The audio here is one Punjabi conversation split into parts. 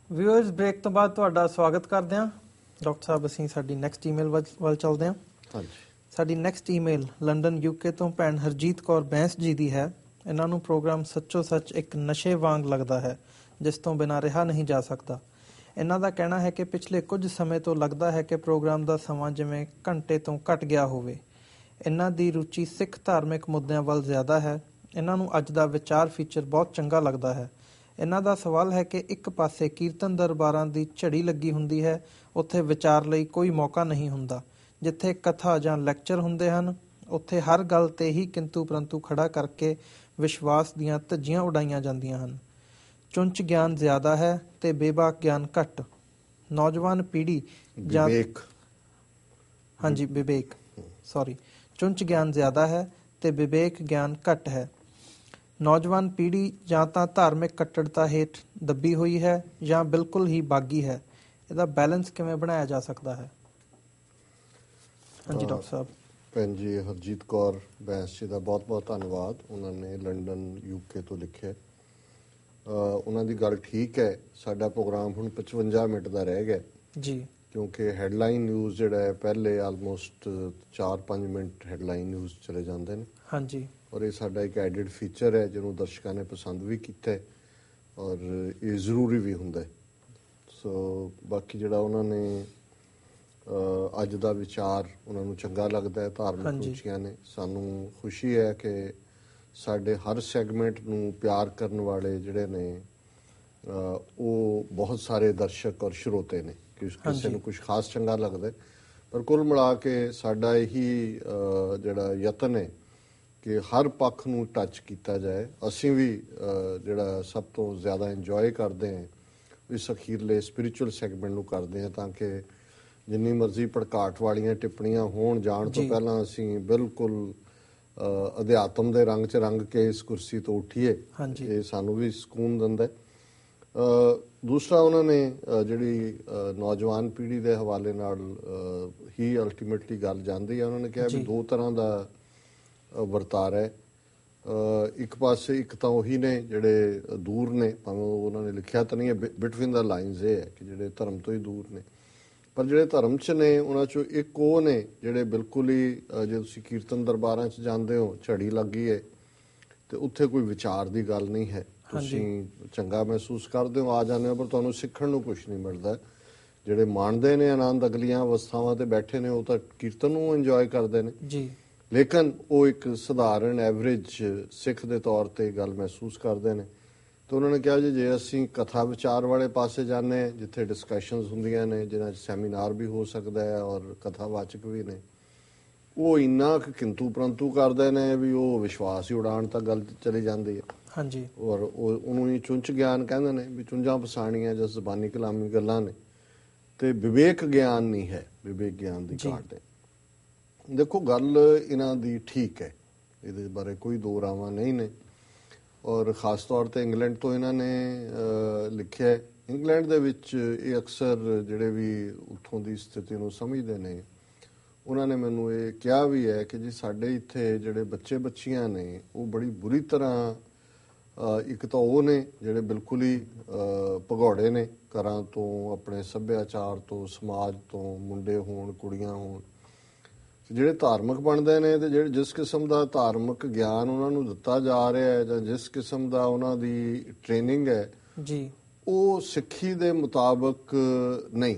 ਵਿਊਅਰਸ ਬ੍ਰੇਕ ਤੋਂ ਬਾਅਦ ਤੁਹਾਡਾ ਸਵਾਗਤ ਕਰਦੇ ਹਾਂ ਡਾਕਟਰ ਸਾਹਿਬ। ਅਸੀਂ ਸਾਡੀ ਨੈਕਸਟ ਈਮੇਲ ਵੱਲ ਚੱਲਦੇ ਹਾਂ। ਹਾਂਜੀ, ਸਾਡੀ ਨੈਕਸਟ ਈਮੇਲ ਲੰਡਨ UK ਤੋਂ ਭੈਣ ਹਰਜੀਤ ਕੌਰ ਬੈਂਸ ਜੀ ਦੀ ਹੈ। ਇਹਨਾਂ ਨੂੰ ਪ੍ਰੋਗਰਾਮ ਸੱਚੋ ਸੱਚ ਇੱਕ ਨਸ਼ੇ ਵਾਂਗ ਲੱਗਦਾ ਹੈ ਜਿਸ ਤੋਂ ਬਿਨਾਂ ਰਿਹਾ ਨਹੀਂ ਜਾ ਸਕਦਾ। ਇਹਨਾਂ ਦਾ ਕਹਿਣਾ ਹੈ ਕਿ ਪਿਛਲੇ ਕੁਝ ਸਮੇਂ ਤੋਂ ਲੱਗਦਾ ਹੈ ਕਿ ਪ੍ਰੋਗਰਾਮ ਦਾ ਸਮਾਂ ਜਿਵੇਂ ਘੰਟੇ ਤੋਂ ਘਟ ਗਿਆ ਹੋਵੇ। ਇਹਨਾਂ ਦੀ ਰੁਚੀ ਸਿੱਖ ਧਾਰਮਿਕ ਮੁੱਦਿਆਂ ਵੱਲ ਜ਼ਿਆਦਾ ਹੈ। ਇਹਨਾਂ ਨੂੰ ਅੱਜ ਦਾ ਵਿਚਾਰ ਫੀਚਰ ਬਹੁਤ ਚੰਗਾ ਲੱਗਦਾ ਹੈ। ਇਹਨਾਂ ਦਾ ਸਵਾਲ ਹੈ ਕਿ ਇੱਕ ਪਾਸੇ ਕੀਰਤਨ ਦਰਬਾਰਾਂ ਦੀ ਝੜੀ ਲੱਗੀ ਹੁੰਦੀ ਹੈ, ਉੱਥੇ ਵਿਚਾਰ ਲਈ ਕੋਈ ਮੌਕਾ ਨਹੀਂ ਹੁੰਦਾ। ਜਿੱਥੇ ਕਥਾ ਜਾਂ ਲੈਕਚਰ ਹੁੰਦੇ ਹਨ ਉੱਥੇ ਹਰ ਗੱਲ 'ਤੇ ਹੀ ਕਿੰਤੂ ਪਰੰਤੂ ਖੜਾ ਕਰਕੇ ਵਿਸ਼ਵਾਸ ਦੀਆਂ ਧੱਜੀਆਂ ਉਡਾਈਆਂ ਜਾਂਦੀਆਂ ਹਨ। ਚੁੰਚ ਗਿਆਨ ਜ਼ਿਆਦਾ ਹੈ ਤੇ ਬੇਬਾਕ ਗਿਆਨ ਘੱਟ। ਨੌਜਵਾਨ ਪੀੜ੍ਹੀ ਚੁੰਚ ਗਿਆਨ ਜ਼ਿਆਦਾ ਹੈ ਤੇ ਵਿਵੇਕ ਗਿਆਨ ਘੱਟ ਹੈ। ਨੌਜਵਾਨ ਪੀੜ੍ਹੀ ਜਾਂ ਤਾਂ ਧਾਰਮਿਕ ਕੱਟੜਤਾ ਹੇਠ ਦੱਬੀ ਹੋਈ ਹੈ ਜਾਂ ਬਿਲਕੁਲ ਹੀ ਬਾਗੀ ਹੈ। ਇਹਦਾ ਬੈਲੈਂਸ ਕਿਵੇਂ ਬਣਾਇਆ ਜਾ ਸਕਦਾ ਹੈ? ਹਾਂਜੀ ਡਾਕਟਰ ਸਾਹਿਬ। ਭੈਣ ਜੀ ਹਰਜੀਤ ਕੌਰ ਬੈਂਸ ਜੀ ਦਾ ਬਹੁਤ ਬਹੁਤ ਧੰਨਵਾਦ। ਉਹਨਾਂ ਨੇ ਲੰਡਨ UK ਤੋਂ ਲਿਖਿਆ। ਉਹਨਾਂ ਦੀ ਗੱਲ ਠੀਕ ਹੈ। ਸਾਡਾ ਪ੍ਰੋਗਰਾਮ ਹੁਣ 55 ਮਿੰਟ ਦਾ ਰਹਿ ਗਿਆ ਜੀ, ਕਿਉਂਕਿ ਹੈਡਲਾਈਨ ਨਿਊਜ਼ ਜਿਹੜਾ ਹੈ ਪਹਿਲੇ ਆਲਮੋਸਟ 4-5 ਮਿੰਟ ਹੈਡਲਾਈਨ ਨਿਊਜ਼ ਚਲੇ ਜਾਂਦੇ ਨੇ। ਹਾਂਜੀ, ਔਰ ਇਹ ਸਾਡਾ ਇੱਕ ਐਡਿਡ ਫੀਚਰ ਹੈ ਜਿਹਨੂੰ ਦਰਸ਼ਕਾਂ ਨੇ ਪਸੰਦ ਵੀ ਕੀਤਾ ਹੈ ਔਰ ਇਹ ਜ਼ਰੂਰੀ ਵੀ ਹੁੰਦਾ ਹੈ। ਸੋ ਬਾਕੀ ਜਿਹੜਾ ਉਹਨਾਂ ਨੇ ਅੱਜ ਦਾ ਵਿਚਾਰ ਉਹਨਾਂ ਨੂੰ ਚੰਗਾ ਲੱਗਦਾ ਹੈ। ਧਾਰਮਿਕ ਰੁਚੀਆਂ ਨੇ। ਸਾਨੂੰ ਖੁਸ਼ੀ ਹੈ ਕਿ ਸਾਡੇ ਹਰ ਸੈਗਮੈਂਟ ਨੂੰ ਪਿਆਰ ਕਰਨ ਵਾਲੇ ਜਿਹੜੇ ਨੇ ਉਹ ਬਹੁਤ ਸਾਰੇ ਦਰਸ਼ਕ ਔਰ ਸਰੋਤੇ ਨੇ। ਕਿਸੇ ਨੂੰ ਕੁਝ ਖਾਸ ਚੰਗਾ ਲੱਗਦਾ, ਪਰ ਕੁੱਲ ਮਿਲਾ ਕੇ ਸਾਡਾ ਇਹੀ ਜਿਹੜਾ ਯਤਨ ਹੈ ਕਿ ਹਰ ਪੱਖ ਨੂੰ ਟੱਚ ਕੀਤਾ ਜਾਏ। ਅਸੀਂ ਵੀ ਜਿਹੜਾ ਸਭ ਤੋਂ ਜ਼ਿਆਦਾ ਇੰਜੋਏ ਕਰਦੇ ਹਾਂ ਇਸ ਅਖੀਰਲੇ ਸਪਿਰਿਚੁਅਲ ਸੈਗਮੈਂਟ ਨੂੰ ਕਰਦੇ ਹਾਂ, ਤਾਂ ਕਿ ਜਿੰਨੀ ਮਰਜ਼ੀ ਭੜਕਾਟ ਵਾਲੀਆਂ ਟਿੱਪਣੀਆਂ ਹੋਣ ਜਾਣ ਤੋਂ ਪਹਿਲਾਂ ਅਸੀਂ ਬਿਲਕੁਲ ਅਧਿਆਤਮ ਦੇ ਰੰਗ 'ਚ ਰੰਗ ਕੇ ਇਸ ਕੁਰਸੀ ਤੋਂ ਉੱਠੀਏ। ਇਹ ਸਾਨੂੰ ਵੀ ਸਕੂਨ ਦਿੰਦਾ। ਦੂਸਰਾ ਉਹਨਾਂ ਨੇ ਜਿਹੜੀ ਨੌਜਵਾਨ ਪੀੜ੍ਹੀ ਦੇ ਹਵਾਲੇ ਨਾਲ ਹੀ ਅਲਟੀਮੇਟਲੀ ਗੱਲ ਜਾਂਦੀ ਹੈ। ਉਹਨਾਂ ਨੇ ਕਿਹਾ ਵੀ ਦੋ ਤਰ੍ਹਾਂ ਦਾ ਵਰਤਾਰਾ ਹੈ। ਇੱਕ ਪਾਸੇ ਇੱਕ ਤਾਂ ਉਹੀ ਨੇ ਜਿਹੜੇ ਦੂਰ ਨੇ, ਭਾਵੇਂ ਉਹਨਾਂ ਨੇ ਲਿਖਿਆ ਤਾਂ ਨਹੀਂ ਹੈ, ਬਿਟਵੀਨ ਦਾ ਲਾਈਨਸ ਇਹ ਹੈ ਕਿ ਜਿਹੜੇ ਧਰਮ ਤੋਂ ਹੀ ਦੂਰ ਨੇ, ਪਰ ਜਿਹੜੇ ਧਰਮ 'ਚ ਨੇ ਉਹਨਾਂ 'ਚੋਂ ਇੱਕ ਉਹ ਨੇ ਜਿਹੜੇ ਬਿਲਕੁਲ ਹੀ ਜੇ ਤੁਸੀਂ ਕੀਰਤਨ ਦਰਬਾਰਾਂ 'ਚ ਜਾਂਦੇ ਹੋ ਝੜੀ ਲੱਗੀ ਹੈ ਤੇ ਉੱਥੇ ਕੋਈ ਵਿਚਾਰ ਦੀ ਗੱਲ ਨਹੀਂ ਹੈ। ਤੁਸੀਂ ਚੰਗਾ ਮਹਿਸੂਸ ਕਰਦੇ ਹੋ, ਆ ਜਾਂਦੇ ਹੋ, ਪਰ ਤੁਹਾਨੂੰ ਸਿੱਖਣ ਨੂੰ ਕੁਝ ਨਹੀਂ ਮਿਲਦਾ। ਜਿਹੜੇ ਮਾਣਦੇ ਨੇ ਆਨੰਦ ਅਗਲੀਆਂ ਅਵਸਥਾਵਾਂ ਤੇ ਬੈਠੇ ਨੇ ਉਹ ਤਾਂ ਕੀਰਤਨ ਨੂੰ ਇੰਜੋਏ ਕਰਦੇ ਨੇ ਜੀ, ਲੇਕਿਨ ਉਹ ਇੱਕ ਸਧਾਰਨ ਐਵਰੇਜ ਸਿੱਖ ਦੇ ਤੌਰ ਤੇ ਗੱਲ ਮਹਿਸੂਸ ਕਰਦੇ ਨੇ। ਤੇ ਉਹਨਾਂ ਨੇ ਕਿਹਾ ਜੀ ਜੇ ਅਸੀਂ ਕਥਾ ਵਿਚਾਰ ਵਾਲੇ ਪਾਸੇ ਜਾਂਦੇ ਹਾਂ ਜਿੱਥੇ ਡਿਸਕਸ਼ਨਸ ਹੁੰਦੀਆਂ ਨੇ, ਜਿਹਨਾਂ 'ਚ ਸੈਮੀਨਾਰ ਵੀ ਹੋ ਸਕਦਾ ਹੈ ਔਰ ਕਥਾਵਾਚਕ ਵੀ ਨੇ, ਉਹ ਇੰਨਾ ਕੁ ਕਿੰਤੂ ਪਰੰਤੂ ਕਰਦੇ ਨੇ ਵੀ ਉਹ ਵਿਸ਼ਵਾਸ ਹੀ ਉਡਾਉਣ ਤੱਕ ਗੱਲ ਚਲੀ ਜਾਂਦੀ ਹੈ। ਹਾਂਜੀ, ਔਰ ਉਹਨੂੰ ਹੀ ਚੁੰਚ ਗਿਆਨ ਕਹਿੰਦੇ ਨੇ ਵੀ ਚੁੰਝਾਂ ਪਸਾਣੀਆਂ ਜਾਂ ਜ਼ਬਾਨੀ ਕਲਾਮੀ ਗੱਲਾਂ ਨੇ, ਤੇ ਵਿਵੇਕ ਗਿਆਨ ਨਹੀਂ ਹੈ। ਵਿਵੇਕ ਗਿਆਨ ਦੀ ਘਾਟ ਹੈ। ਦੇਖੋ ਗੱਲ ਇਹਨਾਂ ਦੀ ਠੀਕ ਹੈ, ਇਹਦੇ ਬਾਰੇ ਕੋਈ ਦੋ ਰਾਵਾਂ ਨਹੀਂ ਨੇ। ਔਰ ਖ਼ਾਸ ਤੌਰ 'ਤੇ ਇੰਗਲੈਂਡ ਤੋਂ ਇਹਨਾਂ ਨੇ ਲਿਖਿਆ। ਇੰਗਲੈਂਡ ਦੇ ਵਿੱਚ ਇਹ ਅਕਸਰ ਜਿਹੜੇ ਵੀ ਉੱਥੋਂ ਦੀ ਸਥਿਤੀ ਨੂੰ ਸਮਝਦੇ ਨੇ ਉਹਨਾਂ ਨੇ ਮੈਨੂੰ ਇਹ ਕਿਹਾ ਵੀ ਹੈ ਕਿ ਜੀ ਸਾਡੇ ਇੱਥੇ ਜਿਹੜੇ ਬੱਚੇ ਬੱਚੀਆਂ ਨੇ ਉਹ ਬੜੀ ਬੁਰੀ ਤਰ੍ਹਾਂ ਇੱਕ ਤਾਂ ਉਹ ਨੇ ਜਿਹੜੇ ਬਿਲਕੁਲ ਹੀ ਭਗੌੜੇ ਨੇ ਘਰਾਂ ਤੋਂ, ਆਪਣੇ ਸੱਭਿਆਚਾਰ ਤੋਂ, ਸਮਾਜ ਤੋਂ, ਮੁੰਡੇ ਹੋਣ ਕੁੜੀਆਂ ਹੋਣ, ਜਿਹੜੇ ਧਾਰਮਿਕ ਬਣਦੇ ਨੇ ਤੇ ਜਿਹੜੇ ਜਿਸ ਕਿਸਮ ਦਾ ਧਾਰਮਿਕ ਗਿਆਨ ਉਹਨਾਂ ਨੂੰ ਦਿੱਤਾ ਜਾ ਰਿਹਾ ਹੈ ਜਾਂ ਜਿਸ ਕਿਸਮ ਦਾ ਉਹਨਾਂ ਦੀ ਟ੍ਰੇਨਿੰਗ ਹੈ ਜੀ, ਉਹ ਸਿੱਖੀ ਦੇ ਮੁਤਾਬਕ ਨਹੀਂ।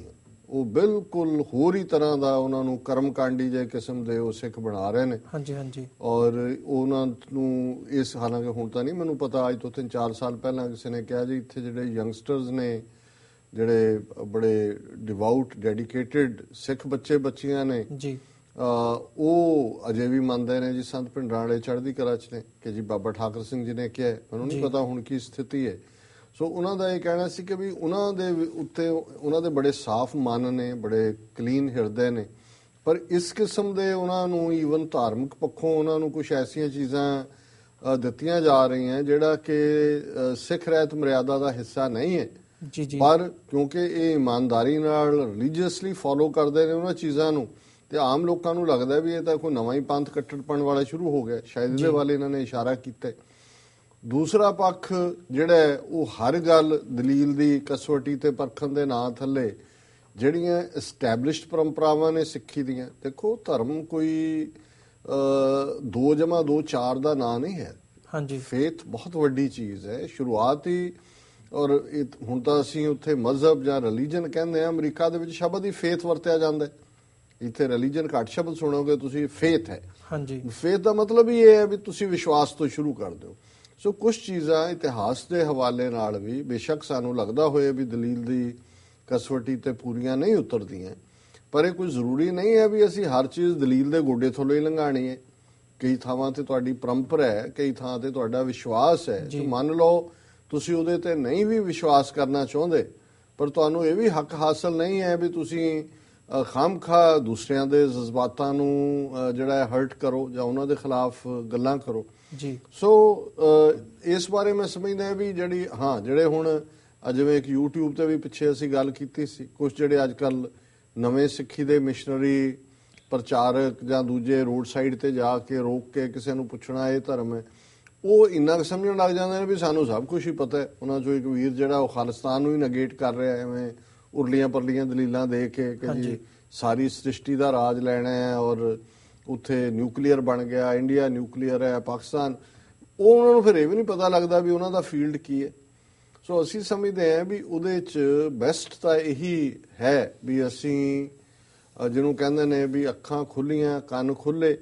ਉਹ ਬਿਲਕੁਲ ਹੋਰ ਹੀ ਤਰ੍ਹਾਂ ਦਾ ਉਹਨਾਂ ਨੂੰ ਕਰਮਕਾਂਡੀ ਜਿਹੇ ਕਿਸਮ ਦੇ ਉਹ ਸਿੱਖ ਬਣਾ ਰਹੇ ਨੇ। ਹਾਂਜੀ ਹਾਂਜੀ। ਔਰ ਉਹਨਾਂ ਨੂੰ ਇਸ, ਹਾਲਾਂਕਿ ਹੁਣ ਤਾਂ ਨਹੀਂ ਮੈਨੂੰ ਪਤਾ, ਅੱਜ ਤੋਂ 3-4 ਸਾਲ ਪਹਿਲਾਂ ਕਿਸੇ ਨੇ ਕਿਹਾ ਜੀ ਇੱਥੇ ਜਿਹੜੇ ਯੰਗਸਟਰਸ ਨੇ ਜਿਹੜੇ ਬੜੇ ਡਿਵਾਊਟ ਡੈਡੀਕੇਟਿਡ ਸਿੱਖ ਬੱਚੇ ਬੱਚੀਆਂ ਨੇ ਜੀ, ਉਹ ਅਜੇ ਵੀ ਮੰਨਦੇ ਨੇ ਜੀ ਸੰਤ ਭਿੰਡਰਾਂ ਵਾਲੇ ਚੜ੍ਹਦੀ ਕਲਾ 'ਚ ਨੇ ਕਿ ਜੀ ਬਾਬਾ ਠਾਕਰ ਸਿੰਘ ਜੀ ਨੇ ਕਿਹਾ। ਮੈਨੂੰ ਨਹੀਂ ਪਤਾ ਹੁਣ ਕੀ ਸਥਿਤੀ ਹੈ। ਸੋ ਉਹਨਾਂ ਦਾ ਇਹ ਕਹਿਣਾ ਸੀ ਕਿ ਵੀ ਉਹਨਾਂ ਦੇ ਉੱਤੇ ਉਹਨਾਂ ਦੇ ਬੜੇ ਸਾਫ਼ ਮਨ ਨੇ, ਬੜੇ ਕਲੀਨ ਹਿਰਦੇ ਨੇ, ਪਰ ਇਸ ਕਿਸਮ ਦੇ ਉਹਨਾਂ ਨੂੰ ਈਵਨ ਧਾਰਮਿਕ ਪੱਖੋਂ ਉਹਨਾਂ ਨੂੰ ਕੁਝ ਐਸੀਆਂ ਚੀਜ਼ਾਂ ਦਿੱਤੀਆਂ ਜਾ ਰਹੀਆਂ ਜਿਹੜਾ ਕਿ ਸਿੱਖ ਰਹਿਤ ਮਰਿਆਦਾ ਦਾ ਹਿੱਸਾ ਨਹੀਂ ਹੈ ਜੀ ਜੀ, ਪਰ ਕਿਉਂਕਿ ਇਹ ਇਮਾਨਦਾਰੀ ਨਾਲ ਰਿਲੀਜੀਅਸਲੀ ਫੋਲੋ ਕਰਦੇ ਨੇ ਉਹਨਾਂ ਚੀਜ਼ਾਂ ਨੂੰ, ਤੇ ਆਮ ਲੋਕਾਂ ਨੂੰ ਲੱਗਦਾ ਵੀ ਇਹ ਤਾਂ ਕੋਈ ਨਵਾਂ ਹੀ ਪੰਥ ਕੱਟੜਪਣ ਵਾਲਾ ਸ਼ੁਰੂ ਹੋ ਗਿਆ। ਸ਼ਾਇਦ ਇਹਦੇ ਵੱਲ ਇਹਨਾਂ ਨੇ ਇਸ਼ਾਰਾ ਕੀਤਾ। ਦੂਸਰਾ ਪੱਖ ਜਿਹੜਾ ਹੈ ਉਹ ਹਰ ਗੱਲ ਦਲੀਲ ਦੀ ਕਸਵੱਟੀ ਤੇ ਪਰਖਣ ਦੇ ਨਾਂ ਥੱਲੇ ਜਿਹੜੀਆਂ ਐਸਟੈਬਲਿਸ਼ਡ ਪਰੰਪਰਾਵਾਂ ਨੇ ਸਿੱਖੀ ਦੀਆਂ, ਦੇਖੋ ਧਰਮ ਕੋਈ 2+2 4 ਦਾ ਨਾਂ ਨਹੀਂ ਹੈ। ਹਾਂਜੀ, ਫੇਥ ਬਹੁਤ ਵੱਡੀ ਚੀਜ਼ ਹੈ। ਸ਼ੁਰੂਆਤ ਹੀ ਔਰ ਹੁਣ ਤਾਂ ਅਸੀਂ ਉੱਥੇ ਮਜ਼ਹਬ ਜਾਂ ਰਿਲੀਜਨ ਕਹਿੰਦੇ ਆ, ਅਮਰੀਕਾ ਦੇ ਵਿੱਚ ਸ਼ਬਦ ਹੀ ਫੇਥ ਵਰਤਿਆ ਜਾਂਦਾ ਹੈ। ਇੱਥੇ ਰਿਲੀਜਨ ਘੱਟ ਸ਼ਬਦ ਸੁਣੋਗੇ ਤੁਸੀਂ, ਫੇਥ ਹੈ। ਹਾਂਜੀ, ਫੇਥ ਦਾ ਮਤਲਬ ਹੀ ਇਹ ਹੈ ਵੀ ਤੁਸੀਂ ਵਿਸ਼ਵਾਸ ਤੋਂ ਸ਼ੁਰੂ ਕਰ ਦਿਓ। ਸੋ ਕੁਝ ਚੀਜ਼ਾਂ ਇਤਿਹਾਸ ਦੇ ਹਵਾਲੇ ਨਾਲ ਵੀ ਬੇਸ਼ੱਕ ਸਾਨੂੰ ਲੱਗਦਾ ਹੋਏ ਵੀ ਦਲੀਲ ਦੀ ਕਸਵੱਟੀ ਤੇ ਪੂਰੀਆਂ ਨਹੀਂ ਉਤਰਦੀਆਂ, ਪਰ ਇਹ ਕੋਈ ਜ਼ਰੂਰੀ ਨਹੀਂ ਹੈ ਵੀ ਅਸੀਂ ਹਰ ਚੀਜ਼ ਦਲੀਲ ਦੇ ਗੋਡੇ ਥੱਲੇ ਹੀ ਲੰਘਾਣੀ ਹੈ। ਕਈ ਥਾਵਾਂ ਤੇ ਤੁਹਾਡੀ ਪਰੰਪਰਾ ਹੈ, ਕਈ ਥਾਂ ਤੇ ਤੁਹਾਡਾ ਵਿਸ਼ਵਾਸ ਹੈ। ਸੋ ਮੰਨ ਲਓ ਤੁਸੀਂ ਉਹਦੇ ਤੇ ਨਹੀਂ ਵੀ ਵਿਸ਼ਵਾਸ ਕਰਨਾ ਚਾਹੁੰਦੇ, ਪਰ ਤੁਹਾਨੂੰ ਇਹ ਵੀ ਹੱਕ ਹਾਸਲ ਨਹੀਂ ਹੈ ਵੀ ਤੁਸੀਂ ਖਾਮਖਾ ਦੂਸਰਿਆਂ ਦੇ ਜਜ਼ਬਾਤਾਂ ਨੂੰ ਜਿਹੜਾ ਹਰਟ ਕਰੋ ਜਾਂ ਉਹਨਾਂ ਦੇ ਖਿਲਾਫ ਗੱਲਾਂ ਕਰੋ ਜੀ। ਸੋ ਇਸ ਬਾਰੇ ਮੈਂ ਸਮਝਦਾ ਵੀ ਜਿਹੜੇ ਹੁਣ ਜਿਵੇਂ ਇੱਕ YouTube ਤੇ ਵੀ ਪਿੱਛੇ ਅਸੀਂ ਗੱਲ ਕੀਤੀ ਸੀ, ਕੁਝ ਜਿਹੜੇ ਅੱਜ ਕੱਲ ਨਵੇਂ ਸਿੱਖੀ ਦੇ ਮਿਸ਼ਨਰੀ ਪ੍ਰਚਾਰਕ ਜਾਂ ਦੂਜੇ ਰੋਡ ਸਾਈਡ ਤੇ ਜਾ ਕੇ ਰੋਕ ਕੇ ਕਿਸੇ ਨੂੰ ਪੁੱਛਣਾ ਇਹ ਧਰਮ ਹੈ, ਉਹ ਇੰਨਾ ਕੁ ਸਮਝਣ ਲੱਗ ਜਾਂਦੇ ਨੇ ਵੀ ਸਾਨੂੰ ਸਭ ਕੁਝ ਹੀ ਪਤਾ ਹੈ। ਉਹਨਾਂ ਚੋਂ ਇੱਕ ਵੀਰ ਜਿਹੜਾ ਉਹ ਖਾਲਿਸਤਾਨ ਨੂੰ ਹੀ ਨਗੇਟ ਕਰ ਰਿਹਾ ਐਵੇਂ ਉਰਲੀਆਂ ਪਰਲੀਆਂ ਦਲੀਲਾਂ ਦੇ ਕੇ ਕਿ ਜੀ ਸਾਰੀ ਸ੍ਰਿਸ਼ਟੀ ਦਾ ਰਾਜ ਲੈਣਾ ਹੈ ਔਰ ਉੱਥੇ ਨਿਊਕਲੀਅਰ ਬਣ ਗਿਆ, ਇੰਡੀਆ ਨਿਊਕਲੀਅਰ ਹੈ, ਪਾਕਿਸਤਾਨ। ਉਹ ਉਹਨਾਂ ਨੂੰ ਫਿਰ ਇਹ ਵੀ ਨਹੀਂ ਪਤਾ ਲੱਗਦਾ ਵੀ ਉਹਨਾਂ ਦਾ ਫੀਲਡ ਕੀ ਹੈ। ਸੋ ਅਸੀਂ ਸਮਝਦੇ ਹਾਂ ਵੀ ਉਹਦੇ 'ਚ ਬੈਸਟ ਤਾਂ ਇਹੀ ਹੈ ਵੀ ਅਸੀਂ ਜਿਹਨੂੰ ਕਹਿੰਦੇ ਨੇ ਵੀ ਅੱਖਾਂ ਖੁੱਲੀਆਂ ਕੰਨ ਖੁੱਲੇ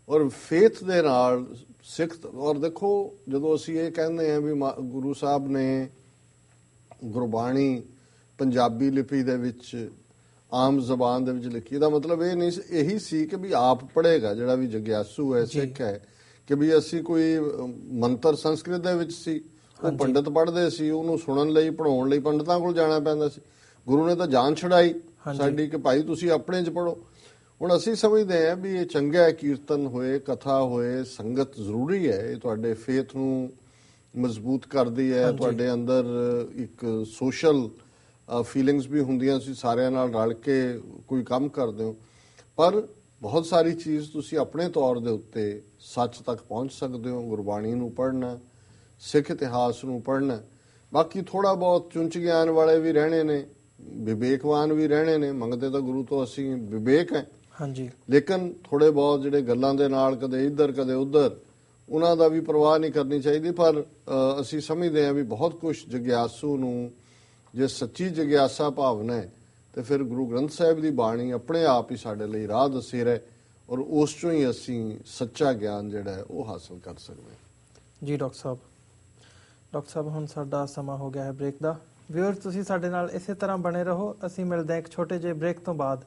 ਔਰ ਫੇਥ ਦੇ ਨਾਲ ਸਿੱਖ। ਔਰ ਦੇਖੋ ਜਦੋਂ ਅਸੀਂ ਇਹ ਕਹਿੰਦੇ ਹਾਂ ਵੀ ਗੁਰੂ ਸਾਹਿਬ ਨੇ ਗੁਰਬਾਣੀ ਪੰਜਾਬੀ ਲਿਪੀ ਦੇ ਵਿੱਚ ਆਮ ਜ਼ਬਾਨ ਦੇ ਵਿੱਚ ਲਿਖੀ, ਇਹਦਾ ਮਤਲਬ ਇਹ ਨਹੀਂ ਇਹੀ ਸੀ ਕਿ ਵੀ ਆਪ ਪੜ੍ਹੇਗਾ ਜਿਹੜਾ ਵੀ ਜਗਿਆਸੂ ਹੈ, ਸਿੱਖ ਹੈ, ਕਿ ਵੀ ਅਸੀਂ ਕੋਈ ਮੰਤਰ ਸੰਸਕ੍ਰਿਤ ਦੇ ਵਿੱਚ ਸੀ, ਉਹ ਪੰਡਤ ਪੜ੍ਹਦੇ ਸੀ, ਉਹਨੂੰ ਸੁਣਨ ਲਈ ਪੜ੍ਹਾਉਣ ਲਈ ਪੰਡਤਾਂ ਕੋਲ ਜਾਣਾ ਪੈਂਦਾ ਸੀ। ਗੁਰੂ ਨੇ ਤਾਂ ਜਾਨ ਛੁਡਾਈ ਸਾਡੀ ਕਿ ਭਾਈ ਤੁਸੀਂ ਆਪਣੇ 'ਚ ਪੜ੍ਹੋ। ਹੁਣ ਅਸੀਂ ਸਮਝਦੇ ਹਾਂ ਵੀ ਇਹ ਚੰਗਾ ਹੈ, ਕੀਰਤਨ ਹੋਏ, ਕਥਾ ਹੋਏ, ਸੰਗਤ ਜ਼ਰੂਰੀ ਹੈ। ਇਹ ਤੁਹਾਡੇ ਫੇਥ ਨੂੰ ਮਜ਼ਬੂਤ ਕਰਦੀ ਹੈ, ਤੁਹਾਡੇ ਅੰਦਰ ਇੱਕ ਸੋਸ਼ਲ ਫੀਲਿੰਗਸ ਵੀ ਹੁੰਦੀਆਂ, ਤੁਸੀਂ ਸਾਰਿਆਂ ਨਾਲ ਰਲ ਕੇ ਕੋਈ ਕੰਮ ਕਰਦੇ ਹੋ। ਪਰ ਬਹੁਤ ਸਾਰੀ ਚੀਜ਼ ਤੁਸੀਂ ਆਪਣੇ ਤੌਰ ਦੇ ਉੱਤੇ ਸੱਚ ਤੱਕ ਪਹੁੰਚ ਸਕਦੇ ਹੋ। ਗੁਰਬਾਣੀ ਨੂੰ ਪੜ੍ਹਨਾ, ਸਿੱਖ ਇਤਿਹਾਸ ਨੂੰ ਪੜ੍ਹਨਾ, ਬਾਕੀ ਥੋੜ੍ਹਾ ਬਹੁਤ ਚੁੰਚ ਗਿਆਨ ਵਾਲੇ ਵੀ ਰਹਿਣੇ ਨੇ, ਵਿਵੇਕਵਾਨ ਵੀ ਰਹਿਣੇ ਨੇ। ਮੰਗਦੇ ਤਾਂ ਗੁਰੂ ਤੋਂ ਅਸੀਂ ਵਿਵੇਕ ਹੈ, ਹਾਂਜੀ, ਲੇਕਿਨ ਥੋੜੇ ਬਹੁਤ ਜਿਹੜੇ ਗੱਲਾਂ ਦੇ ਨਾਲ ਕਦੇ ਇੱਧਰ ਕਦੇ ਉੱਧਰ, ਉਹਨਾਂ ਦਾ ਵੀ ਪਰਵਾਹ ਨਹੀਂ ਕਰਨੀ ਚਾਹੀਦੀ। ਪਰ ਅਸੀਂ ਸਮਝਦੇ ਹਾਂ ਵੀ ਬਹੁਤ ਕੁਝ ਜਗਿਆਸੂ ਨੂੰ ਜੇ ਸੱਚੀ ਜਗਿਆਸਾ ਭਾਵਨਾ ਹੈ ਤੇ ਫਿਰ ਗੁਰੂ ਗ੍ਰੰਥ ਸਾਹਿਬ ਦੀ ਬਾਣੀ ਆਪਣੇ ਆਪ ਹੀ ਸਾਡੇ ਲਈ ਰਾਹ ਦੱਸੀ ਰਹੇ ਔਰ ਉਸ ਚੋਂ ਹੀ ਅਸੀਂ ਸੱਚਾ ਗਿਆਨ ਜਿਹੜਾ ਹੈ ਉਹ ਹਾਸਲ ਕਰ ਸਕਦੇ ਹਾਂ। ਜੀ ਡਾਕਟਰ ਸਾਹਿਬ ਹੁਣ ਸਾਡਾ ਸਮਾਂ ਹੋ ਗਿਆ ਹੈ ਬ੍ਰੇਕ ਦਾ। ਵਿਊਅਰਸ ਤੁਸੀਂ ਸਾਡੇ ਨਾਲ ਇਸੇ ਤਰ੍ਹਾਂ ਬਣੇ ਰਹੋ। ਅਸੀਂ ਮਿਲਦੇ ਹਾਂ ਇੱਕ ਛੋਟੇ ਜਿਹੇ ਬ੍ਰੇਕ ਤੋਂ ਬਾਅਦ।